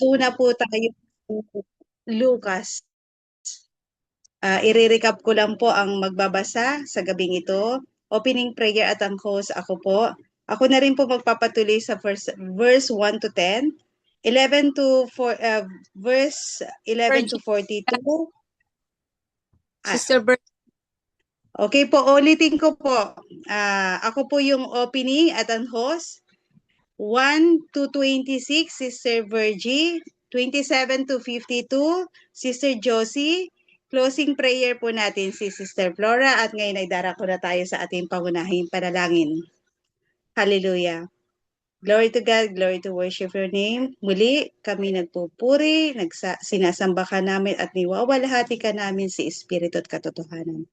2 na po tayo, Lucas. I-recap ko lang po ang magbabasa sa gabing ito. Opening prayer at ang host, ako po. Ako na rin po magpapatuloy sa verse 1 to 10, 11 to 4, verse 11 to Virgin, 42. Sister Virgin. Okay po, ulitin ko po. Ako po yung opening at ang host. 1 to 26, Sister Virgie. 27 to 52, Sister Josie. Closing prayer po natin si Sister Flora at ngayon ay darako na tayo sa ating pangunahing panalangin. Hallelujah. Glory to God, glory to worship your name. Muli, kami nagpupuri, sinasamba ka namin at niwawalhati ka namin si Espiritu at katotohanan.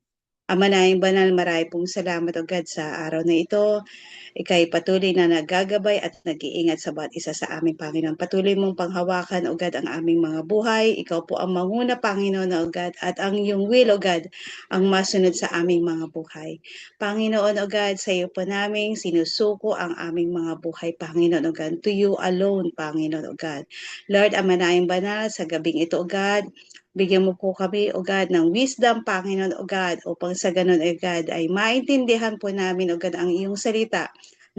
Ama naming banal, marami pong salamat o God sa araw na ito. Ika'y patuloy na naggagabay at nag-iingat sa bawat isa sa aming Panginoon. Patuloy mong panghawakan, O God, ang aming mga buhay. Ikaw po ang manguna, Panginoon, O God, at ang iyong will, O God, ang masunod sa aming mga buhay. Panginoon, O God, sa iyo po namin sinusuko ang aming mga buhay, Panginoon, O God. To you alone, Panginoon, O God. Lord, Ama naming banal, sa gabing ito, O God, bigyan mo po kami, O God, ng wisdom, Panginoon, O God, upang sa ganun, O God, ay maintindihan po namin, O God, ang iyong salita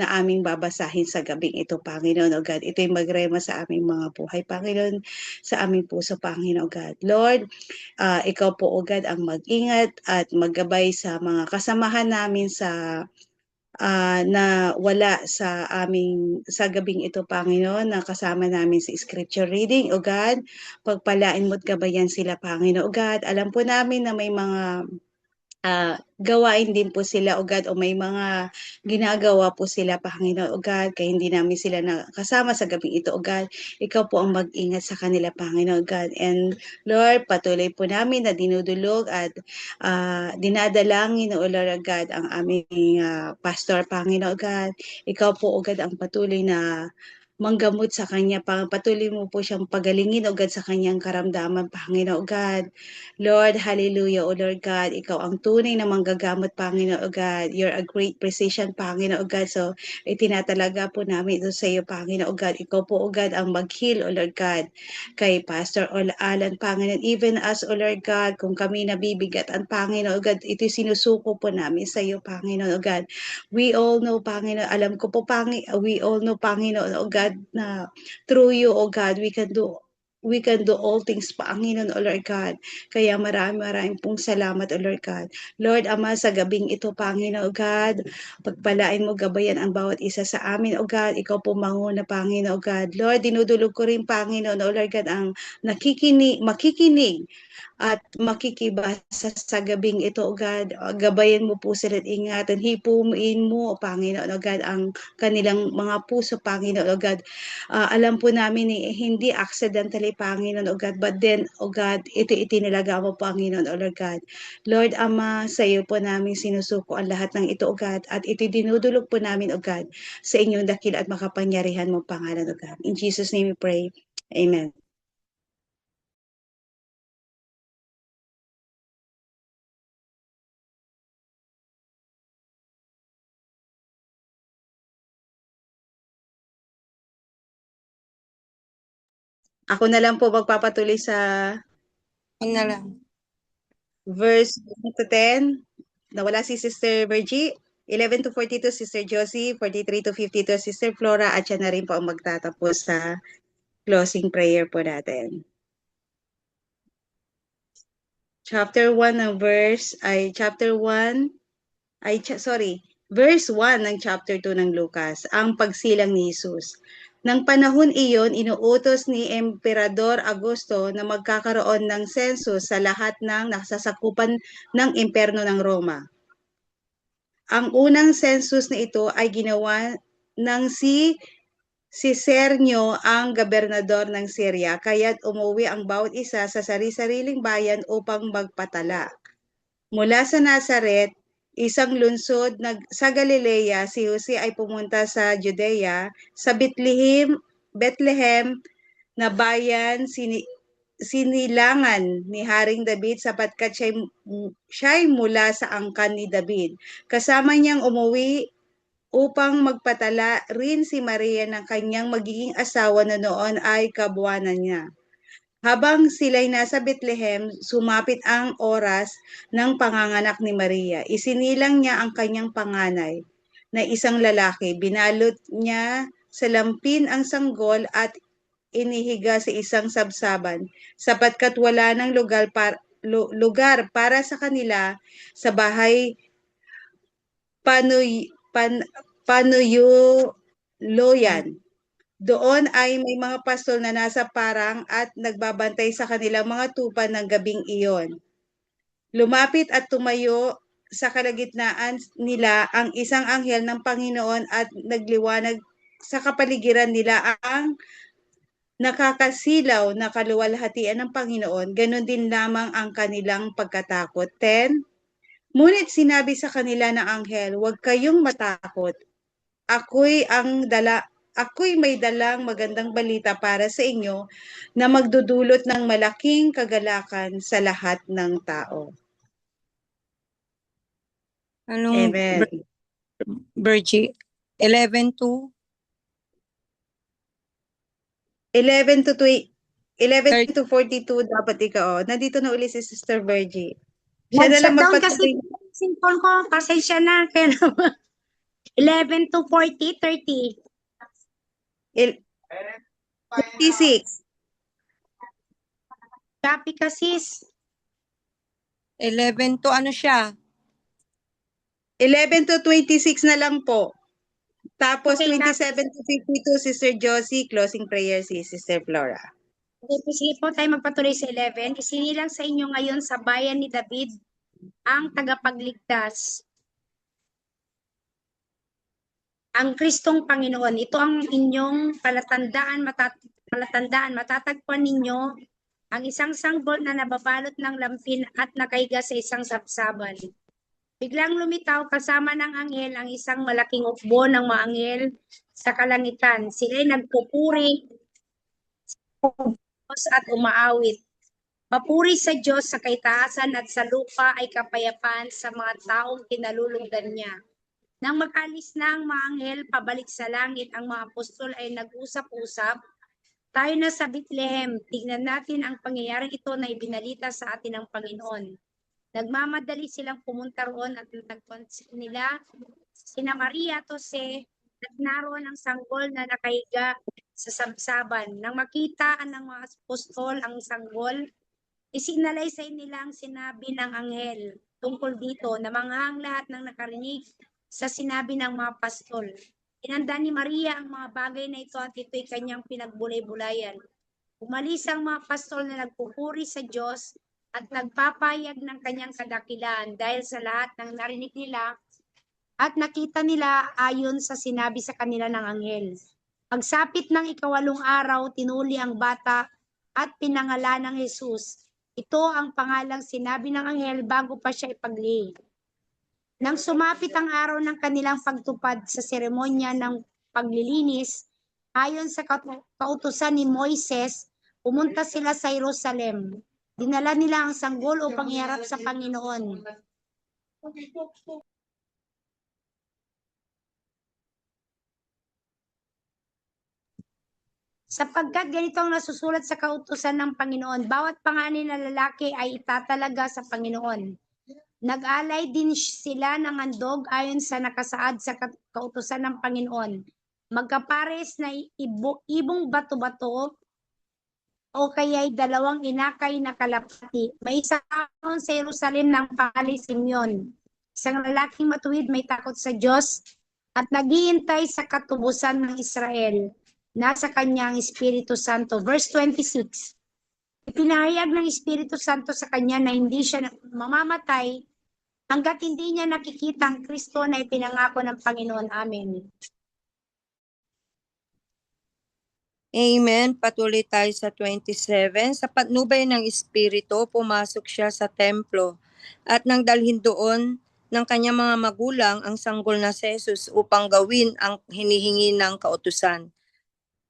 na aming babasahin sa gabing ito, Panginoon, O God. Ito'y magrema sa aming mga buhay, Panginoon, sa aming puso, Panginoon, O God. Lord, ikaw po, O God, ang mag-ingat at maggabay sa mga kasamahan namin na wala sa sa gabing ito, Panginoon, na kasama namin sa scripture reading, O God. Pagpalain mo't gabayan sila, Panginoon, O God. Alam po namin na may mga gawain din po sila, O God, o may mga ginagawa po sila, Panginoon, O God, kaya hindi namin sila nakasama sa gabing ito, O God. Ikaw po ang mag-ingat sa kanila, Panginoon, O God. And Lord, patuloy po namin na dinudulog at dinadalangin, O Lord, O God, ang aming pastor, Panginoon, O God. Ikaw po, O God, ang patuloy na manggamot sa kanya, patuloy mo po siyang pagalingin, O God, sa kanyang karamdaman, Panginoon, O God. Lord, hallelujah, O Lord God, ikaw ang tunay na manggagamot, Panginoon, O God. You're a great precision, Panginoon, O God. So, itinatalaga po namin ito sa iyo, Panginoon, O God. Ikaw po, O God, ang mag-heal, O Lord God, kay Pastor Alan, Panginoon. Even us, O Lord God, kung kami nabibigat ang Panginoon, O God, ito sinusuko po namin sa iyo, Panginoon, O God. We all know, Panginoon, alam ko po, we all know, Panginoon, O God, na through you, O God, we can do all things, Panginoon, O Lord God. Kaya maraming pong salamat, O Lord God. Lord, Ama, sa gabing ito, Panginoon, O God, pagpalain mo, gabayan ang bawat isa sa amin, O God. Ikaw po manguna, Panginoon, O God. Lord, dinudulog ko rin, Panginoon, O Lord God, ang makikinig at makikibasa sa gabing ito, O God. Gabayan mo po sila at ingatan. Hipuin mo, Panginoon, O God, ang kanilang mga puso, Panginoon, O God. Alam po namin hindi accidentally, Panginoon, O God, but then, O God, ito itinilaga mo, Panginoon, O Lord God. Lord, Ama, sa iyo po namin sinusuko ang lahat ng ito, O God, at ito dinudulog po namin, O God, sa inyong dakil at makapangyarihan mo, pangalan, O God. In Jesus' name we pray. Amen. Ako na lang po magpapatuloy sa Na lang. verse 1 to 10. Nawala si Sister Virgie. 11 to 42, Sister Josie. 43 to 52, Sister Flora. At siya na rin po ang magtatapos sa closing prayer po natin. Chapter 1 ng verse, verse 1 ng chapter 2 ng Lucas, ang pagsilang ni Jesus. Nang panahon iyon, inuutos ni Emperador Augusto na magkakaroon ng census sa lahat ng nasasakupan ng imperno ng Roma. Ang unang census na ito ay ginawa ng si Cernyo ang gobernador ng Syria, kaya't umuwi ang bawat isa sa sari-sariling bayan upang magpatala. Mula sa Nazaret, isang lungsod sa Galilea, si Jose ay pumunta sa Judea, sa Bethlehem na bayan, sinilangan ni Haring David sapagkat siya'y mula sa angkan ni David. Kasama niyang umuwi upang magpatala rin si Maria ng kanyang magiging asawa na noon ay kabuwanan niya. Habang sila'y nasa Bethlehem, sumapit ang oras ng panganganak ni Maria. Isinilang niya ang kanyang panganay na isang lalaki. Binalot niya sa lampin ang sanggol at inihiga sa isang sabsaban sapagkat wala ng lugar para sa kanila sa bahay panuyuloyan. Doon ay may mga pastol na nasa parang at nagbabantay sa kanilang mga tupa ng gabing iyon. Lumapit at tumayo sa kalagitnaan nila ang isang anghel ng Panginoon at nagliwanag sa kapaligiran nila ang nakakasilaw na kaluwalhatian ng Panginoon. Ganon din lamang ang kanilang pagkatakot. 10. Ngunit sinabi sa kanila ng anghel, huwag kayong matakot. Ako'y may dalang magandang balita para sa inyo na magdudulot ng malaking kagalakan sa lahat ng tao. Anong Amen. Virgie? 11 to 11 to 30. 42 dapat ikaw. Nandito na uli si Sister Virgie. Siya na lang Nag-shutdown kasi magpatuloy. cellphone ko. Pasensya na. Kaya naman. 11 to 40, 30. 56. Copy ka, sis. 11 to ano siya? 11 to 26 na lang po. Tapos Okay, 27 to 52, Sister Josie. Closing prayer si Sister Flora. Okay, sige po tayo magpatuloy sa 11. Isinilang sa inyo ngayon sa bayan ni David ang tagapagligtas. Ang Kristong Panginoon. Ito ang inyong palatandaan, matatagpuan ninyo ang isang sanggol na nababalot ng lampin at nakahiga sa isang sabsaban. Biglang lumitaw kasama ng anghel ang isang malaking ukbo ng mga anghel sa kalangitan. Sila'y nagpupuri at umaawit. Papuri sa Diyos sa kaitaasan at sa lupa ay kapayapaan sa mga taong kinalulugdan niya. Nang makalis na ang mga anghel pabalik sa langit, ang mga apostol ay nag-usap-usap. Tayo na sa Bethlehem, tignan natin ang pangyayaring ito na ibinalita sa atin ng Panginoon. Nagmamadali silang pumunta roon at natagpuan nila sina Maria at Jose at naroon ang sanggol na nakahiga sa sabsaban. Nang makita ng mga apostol ang sanggol, isinalaysay nila ang sinabi ng anghel tungkol dito na manghang lahat ng nakarinig sa sinabi ng mga pastol. Inanda ni Maria ang mga bagay na ito at ito'y kanyang pinagbulay-bulayan. Umalis ang mga pastol na nagpupuri sa Diyos at nagpapahayag ng kanyang kadakilaan dahil sa lahat ng narinig nila at nakita nila ayon sa sinabi sa kanila ng anghel. Pagsapit ng 8 araw, tinuli ang bata at pinangalan ng Jesus. Ito ang pangalang sinabi ng anghel bago pa siya ipaglihim. Nang sumapit ang araw ng kanilang pagtupad sa seremonya ng paglilinis, ayon sa kautusan ni Moises, pumunta sila sa Jerusalem. Dinala nila ang sanggol upang iharap sa Panginoon. Sapagkat ganito ang nasusulat sa kautusan ng Panginoon, bawat panganay na lalaki ay itatalaga sa Panginoon. Nag-alay din sila ng handog ayon sa nakasaad sa kautusan ng Panginoon. Magkapares na ibong bato-bato o kaya'y 2 inakay na kalapati. May isa sa Jerusalem ng pangalan Simeon. Isang lalaking matuwid, may takot sa Diyos at naghihintay sa katubusan ng Israel. Nasa kanyang Espiritu Santo. Verse 26. Ipinahayag ng Espiritu Santo sa kanya na hindi siya mamamatay hanggat hindi niya nakikita ang Kristo na ipinangako ng Panginoon. Amen. Amen. Patuloy tayo sa 27. Sa patnubay ng Espiritu, pumasok siya sa templo at nang dalhin doon ng kanyang mga magulang ang sanggol na si Jesus upang gawin ang hinihingi ng kautusan.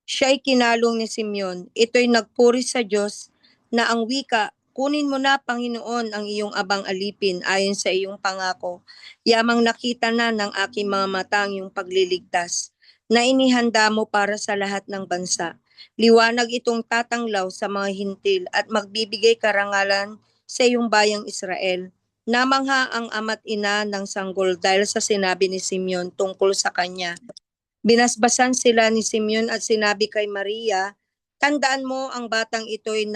Siya ay kinalong ni Simeon. Ito'y nagpuri sa Diyos na ang wika Kunin mo na, Panginoon, ang iyong abang alipin ayon sa iyong pangako. Yamang nakita na ng aking mga mata ang iyong pagliligtas na inihanda mo para sa lahat ng bansa. Liwanag itong tatanglaw sa mga hintil at magbibigay karangalan sa iyong bayang Israel. Namangha ang ama't ina ng sanggol dahil sa sinabi ni Simeon tungkol sa kanya. Binasbasan sila ni Simeon at sinabi kay Maria, tandaan mo ang batang ito'y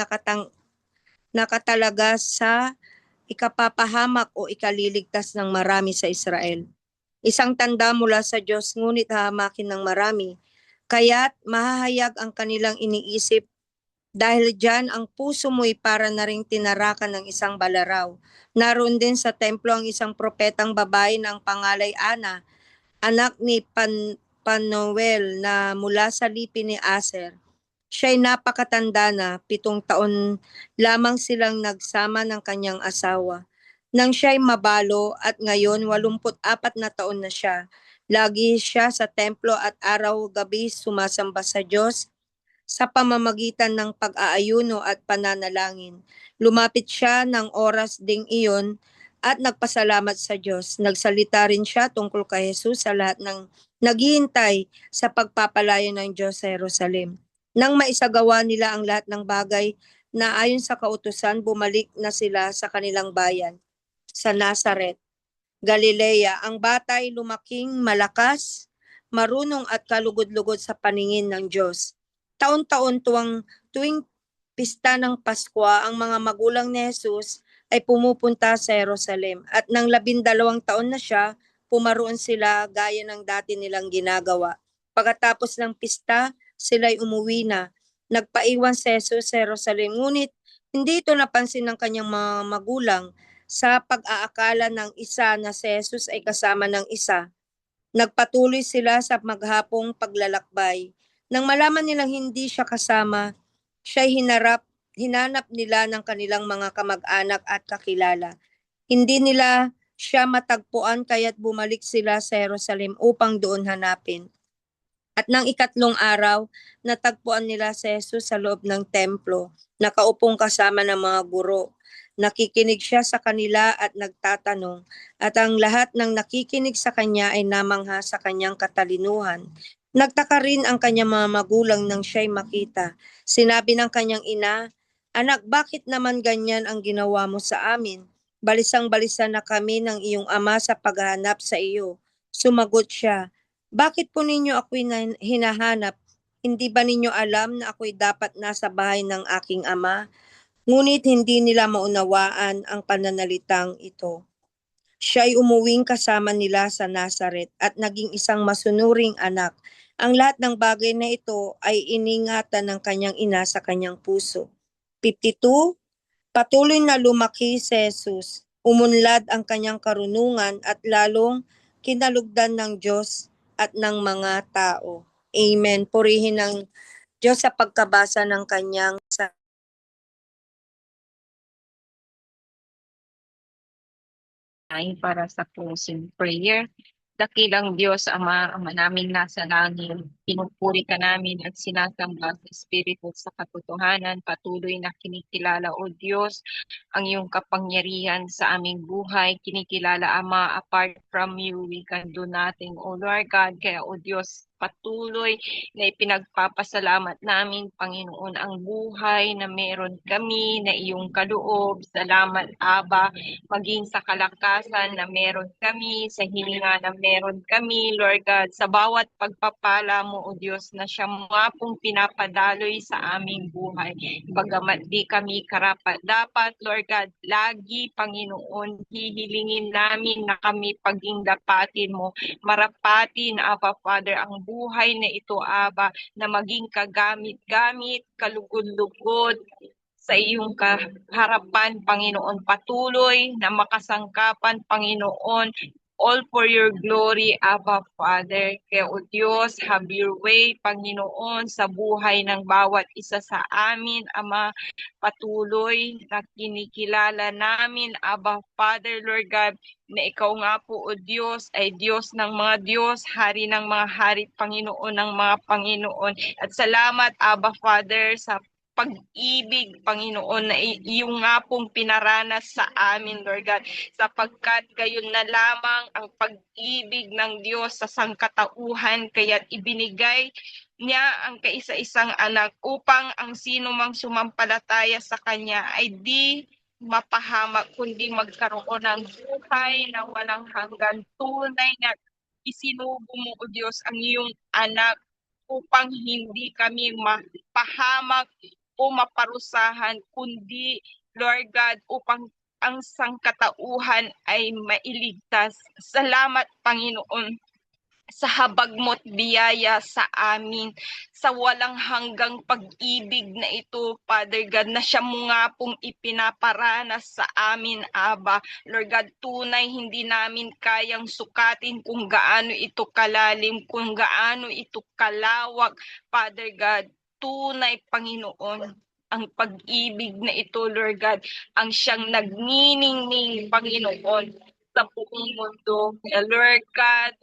nakatalaga sa ikapapahamak o ikaliligtas ng marami sa Israel. Isang tanda mula sa Diyos, ngunit hahamakin ng marami. Kaya't mahahayag ang kanilang iniisip dahil diyan ang puso mo'y para na ring tinarakan ng isang balaraw. Naroon din sa templo ang isang propetang babae ng pangalay Ana, anak ni Panuel na mula sa lipi ni Aser. Siya'y napakatanda na, 7 taon lamang silang nagsama ng kanyang asawa. Nang siya'y mabalo at ngayon 84 na taon na siya, lagi siya sa templo at araw-gabi sumasamba sa Diyos sa pamamagitan ng pag-aayuno at pananalangin. Lumapit siya ng oras ding iyon at nagpasalamat sa Diyos. Nagsalita rin siya tungkol kay Jesus sa lahat ng naghihintay sa pagpapalayo ng Diyos sa Jerusalem. Nang maisagawa nila ang lahat ng bagay na ayon sa kautusan, bumalik na sila sa kanilang bayan, sa Nazaret, Galilea. Ang batay lumaking malakas, marunong at kalugod-lugod sa paningin ng Diyos. Taon-taon tuwing pista ng Pasko, ang mga magulang ni Jesus ay pumupunta sa Jerusalem. At nang 12 taon na siya, pumaroon sila gaya ng dati nilang ginagawa. Pagkatapos ng pista, sila'y umuwi na. Nagpaiwan si Jesus sa Jerusalem, ngunit hindi ito napansin ng kanyang mga magulang. Sa pag-aakala ng isa na si Jesus ay kasama ng isa, nagpatuloy sila sa maghapong paglalakbay. Nang malaman nilang hindi siya kasama, siya'y hinanap nila ng kanilang mga kamag-anak at kakilala. Hindi nila siya matagpuan kaya't bumalik sila sa Jerusalem upang doon hanapin. At nang 3 araw, natagpuan nila si Jesus sa loob ng templo, nakaupong kasama ng mga guro. Nakikinig siya sa kanila at nagtatanong, at ang lahat ng nakikinig sa kanya ay namangha sa kanyang katalinuhan. Nagtaka rin ang kanyang mga magulang nang siya'y makita. Sinabi ng kanyang ina, "Anak, bakit naman ganyan ang ginawa mo sa amin? Balisang-balisa na kami ng iyong ama sa paghahanap sa iyo." Sumagot siya, "Bakit po ninyo ako'y hinahanap? Hindi ba ninyo alam na ako'y dapat nasa bahay ng aking ama?" Ngunit hindi nila maunawaan ang pananalitang ito. Siya'y umuwing kasama nila sa Nazaret at naging isang masunuring anak. Ang lahat ng bagay na ito ay iningatan ng kanyang ina sa kanyang puso. 52. Patuloy na lumaki si Jesus. Umunlad ang kanyang karunungan at lalong kinalugdan ng Diyos at ng mga tao. Amen. Purihin ng Diyos sa pagkabasa ng kanyang ay para sa closing prayer. Dakilang Diyos, Ama naming nasa langit, pinupuri ka namin at sinasamba sa Espiritu sa katotohanan. Patuloy na kinikilala, O Diyos, ang iyong kapangyarihan sa aming buhay. Kinikilala, Ama, apart from you, we can do nothing, O Lord God. Kaya, O Diyos, patuloy na ipinagpapasalamat namin, Panginoon, ang buhay na meron kami, na iyong kaloob. Salamat, Aba, maging sa kalakasan na meron kami, sa hininga na meron kami, Lord God, sa bawat pagpapala mo, O Diyos, na siya mga pong pinapadaloy sa aming buhay. Bagamat di kami karapat-dapat, Lord God, lagi, Panginoon, hihilingin namin na kami paging dapatin mo, marapatin, Aba Father, ang buhay na ito, Aba, na maging kagamit-gamit, kalugod-lugod, sa iyong harapan, Panginoon, patuloy na makasangkapan, Panginoon, all for your glory, Abba Father. Kaya, O Diyos, have your way, Panginoon, sa buhay ng bawat isa sa amin, Ama, patuloy na kinikilala namin, Abba Father, Lord God, na ikaw nga po, O Diyos, ay Diyos ng mga Diyos, Hari ng mga Hari, Panginoon ng mga Panginoon. At salamat, Abba Father, sa pag-ibig, Panginoon, na iyong nga pong pinaranas sa amin, Lord God, sapagkat gayon na lamang ang pag-ibig ng Diyos sa sangkatauhan, kaya't ibinigay niya ang kaisa-isang anak upang ang sino mang sumampalataya sa Kanya ay di mapahamak, kundi magkaroon ng buhay na walang hanggan. Tunay nga isinugo mo, O Diyos, ang iyong anak upang hindi kami mapahamak o maparusahan, kundi, Lord God, upang ang sangkatauhan ay mailigtas. Salamat, Panginoon, sa habag mo't biyaya sa amin, sa walang hanggang pag-ibig na ito, Father God, na siya mo nga pong ipinaparanas sa amin, Aba. Lord God, tunay hindi namin kayang sukatin kung gaano ito kalalim, kung gaano ito kalawak, Father God. Tunay, Panginoon, ang pag-ibig na ito, Lord God, ang siyang nagniningning, Panginoon, sa buong mundo. Lord God,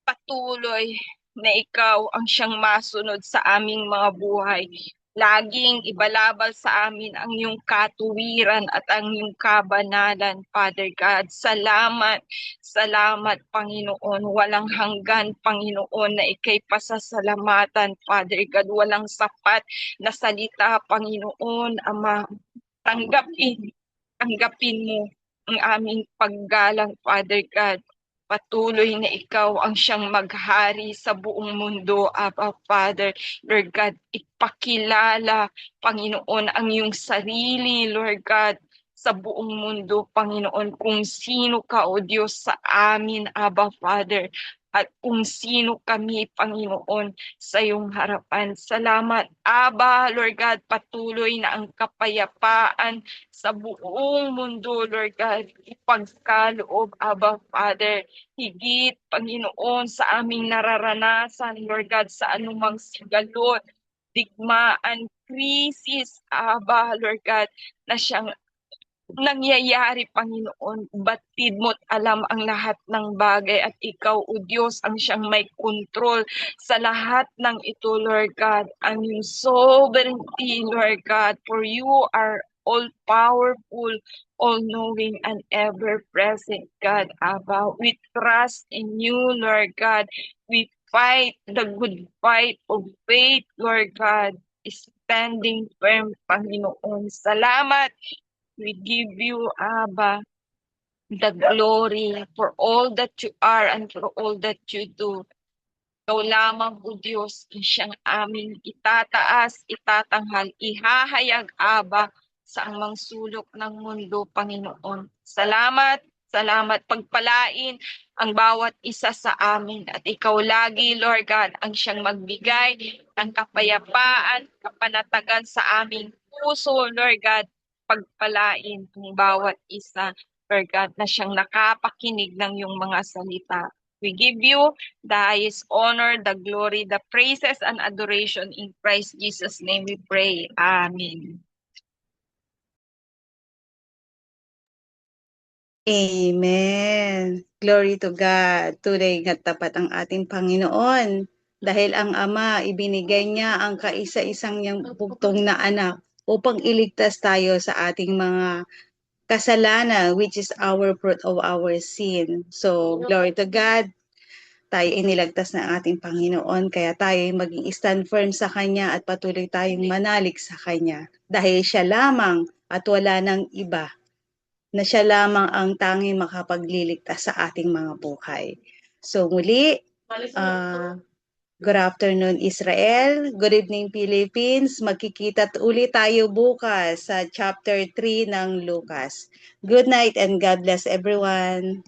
patuloy na ikaw ang siyang masunod sa aming mga buhay. Laging ibalabal sa amin ang iyong katuwiran at ang iyong kabanalan, Father God. Salamat, salamat, Panginoon. Walang hanggan, Panginoon, na ikay pasasalamatan, Father God. Walang sapat na salita, Panginoon, Ama. Tanggapin mo ang aming paggalang, Father God. Patuloy na ikaw ang siyang maghari sa buong mundo, Abba Father. Lord God, ipakilala, Panginoon, ang iyong sarili, Lord God, sa buong mundo, Panginoon, kung sino ka, O Diyos, sa amin, Abba Father, at kung sino kami, Panginoon, sa iyong harapan. Salamat, Abba, Lord God, patuloy na ang kapayapaan sa buong mundo, Lord God, ipagkaloob, Abba Father, higit, Panginoon, sa aming nararanasan, Lord God, sa anumang sigalot, digmaan, krisis, Abba, Lord God, na siyang nangyayari, Panginoon. Batid mo't alam ang lahat ng bagay at ikaw, O Diyos, ang siyang may control sa lahat ng ito, Lord God. Ang iyong sovereignty, Lord God, for you are all-powerful, all-knowing, and ever-present, God, Abba. We trust in you, Lord God. We fight the good fight of faith, Lord God, standing firm, Panginoon. Salamat. We give you, Abba, the glory for all that you are and for all that you do. Ikaw lamang, O Diyos, ang siyang aming itataas, itatanghal, ihahayag, Abba, sa amang sulok ng mundo, Panginoon. Salamat, salamat, pagpalain ang bawat isa sa amin. At ikaw lagi, Lord God, ang siyang magbigay ng kapayapaan, kapanatagan sa aming puso, Lord God, pagpalain ang bawat isa, Lord God, na siyang nakapakinig ng iyong mga salita. We give you the highest honor, the glory, the praises, and adoration in Christ Jesus' name we pray. Amen. Amen. Glory to God. Tunay nga tapat ang ating Panginoon. Dahil ang Ama, ibinigay niya ang kaisa-isang niyang bugtong na anak upang iligtas tayo sa ating mga kasalanan, which is our fruit of our sin. So, glory to God. Tayo inilagtas ng ating Panginoon, kaya tayo maging stand firm sa Kanya at patuloy tayong manalig sa Kanya. Dahil siya lamang at wala nang iba, na siya lamang ang tanging makapagliligtas sa ating mga buhay. So muli, good afternoon Israel, good evening Philippines, magkikita ulit tayo bukas sa chapter 3 ng Lucas. Good night and God bless everyone.